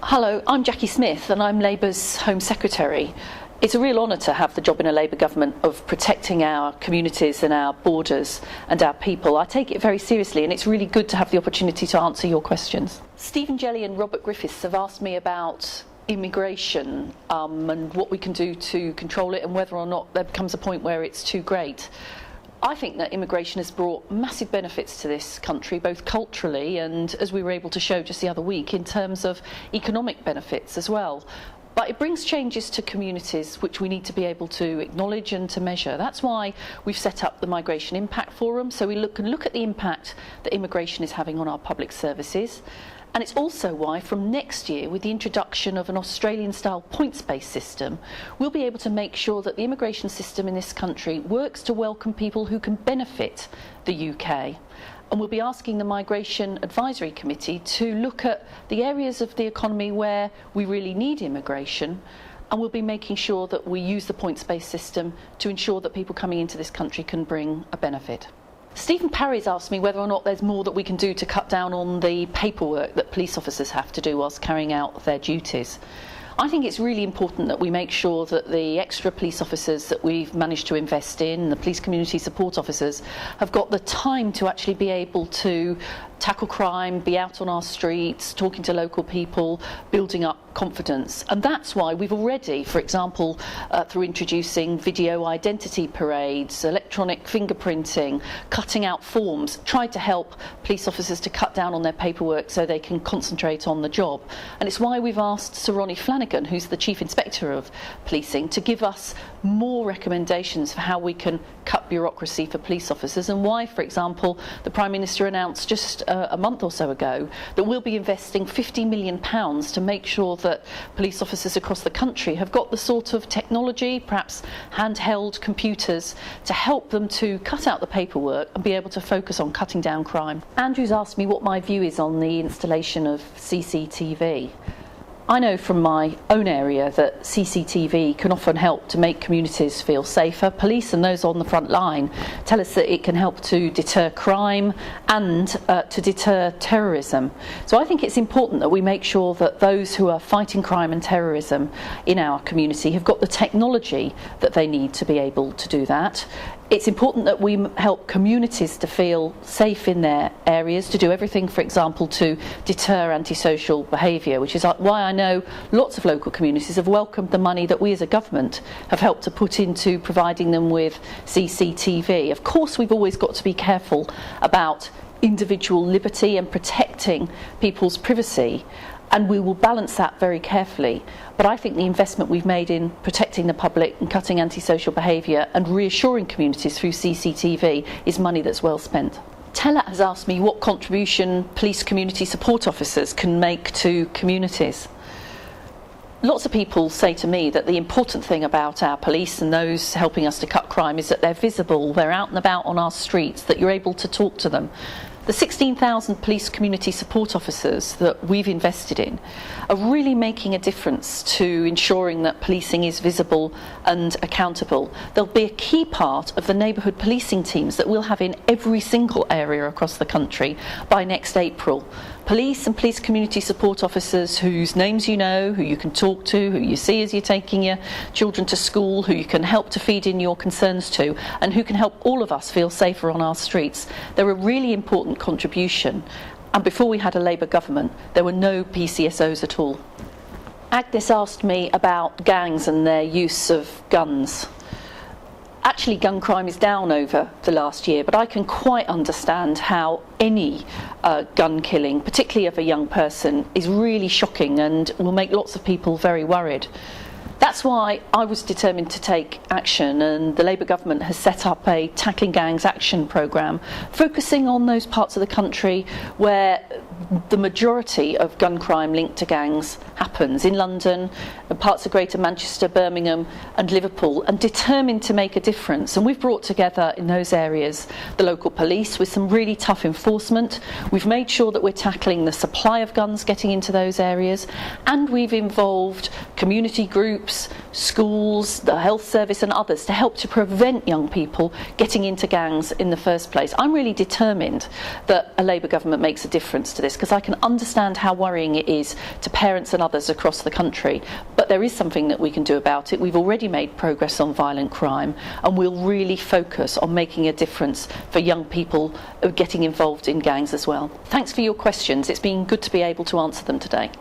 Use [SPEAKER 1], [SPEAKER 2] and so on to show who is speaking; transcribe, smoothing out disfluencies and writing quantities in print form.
[SPEAKER 1] Hello, I'm Jacqui Smith and I'm Labour's Home Secretary. It's a real honour to have the job in a Labour government of protecting our communities and our borders and our people. I take it very seriously and it's really good to have the opportunity to answer your questions. Stephen Jelley and Robert Griffiths have asked me about immigration and what we can do to control it and whether or not there becomes a point where it's too great. I think that immigration has brought massive benefits to this country, both culturally and, as we were able to show just the other week, in terms of economic benefits as well. But it brings changes to communities which we need to be able to acknowledge and to measure. That's why we've set up the Migration Impact Forum, so we can look at the impact that immigration is having on our public services. And it's also why from next year, with the introduction of an Australian-style points-based system, we'll be able to make sure that the immigration system in this country works to welcome people who can benefit the UK. And we'll be asking the Migration Advisory Committee to look at the areas of the economy where we really need immigration, and we'll be making sure that we use the points-based system to ensure that people coming into this country can bring a benefit. Stephen Parry's asked me whether or not there's more that we can do to cut down on the paperwork that police officers have to do whilst carrying out their duties. I think it's really important that we make sure that the extra police officers that we've managed to invest in, the police community support officers, have got the time to actually be able to tackle crime, be out on our streets, talking to local people, building up confidence. And that's why we've already, for example, through introducing video identity parades, electronic fingerprinting, cutting out forms, tried to help police officers to cut down on their paperwork so they can concentrate on the job. And it's why we've asked Sir Ronnie Flanagan, who's the Chief Inspector of Policing, to give us more recommendations for how we can cut bureaucracy for police officers, and why, for example, the Prime Minister announced just a month or so ago that we'll be investing £50 million to make sure that police officers across the country have got the sort of technology, perhaps handheld computers, to help them to cut out the paperwork and be able to focus on cutting down crime. Andrew's asked me what my view is on the installation of CCTV. I know from my own area that CCTV can often help to make communities feel safer. Police and those on the front line tell us that it can help to deter crime and to deter terrorism. So I think it's important that we make sure that those who are fighting crime and terrorism in our community have got the technology that they need to be able to do that. It's important that we help communities to feel safe in their areas, to do everything, for example, to deter antisocial behaviour, which is why I know lots of local communities have welcomed the money that we as a government have helped to put into providing them with CCTV. Of course, we've always got to be careful about individual liberty and protecting people's privacy, and we will balance that very carefully. But I think the investment we've made in protecting the public and cutting antisocial behaviour and reassuring communities through CCTV is money that's well spent. Teller has asked me what contribution police community support officers can make to communities. Lots of people say to me that the important thing about our police and those helping us to cut crime is that they're visible, they're out and about on our streets, that you're able to talk to them. The 16,000 police community support officers that we've invested in are really making a difference to ensuring that policing is visible and accountable. They'll be a key part of the neighbourhood policing teams that we'll have in every single area across the country by next April. Police and police community support officers whose names you know, who you can talk to, who you see as you're taking your children to school, who you can help to feed in your concerns to, and who can help all of us feel safer on our streets. They're a really important contribution. And before we had a Labour government, there were no PCSOs at all. Agnes asked me about gangs and their use of guns. Actually, gun crime is down over the last year, but I can quite understand how any gun killing, particularly of a young person, is really shocking and will make lots of people very worried. That's why I was determined to take action, and the Labour government has set up a Tackling Gangs Action programme, focusing on those parts of the country where the majority of gun crime linked to gangs happens, in London, parts of Greater Manchester, Birmingham and Liverpool, and determined to make a difference. And we've brought together in those areas the local police with some really tough enforcement. We've made sure that we're tackling the supply of guns getting into those areas, and we've involved community groups, schools, the health service and others to help to prevent young people getting into gangs in the first place. I'm really determined that a Labour government makes a difference to this, because I can understand how worrying it is to parents and others across the country, but there is something that we can do about it. We've already made progress on violent crime, and we'll really focus on making a difference for young people getting involved in gangs as well. Thanks for your questions. It's been good to be able to answer them today.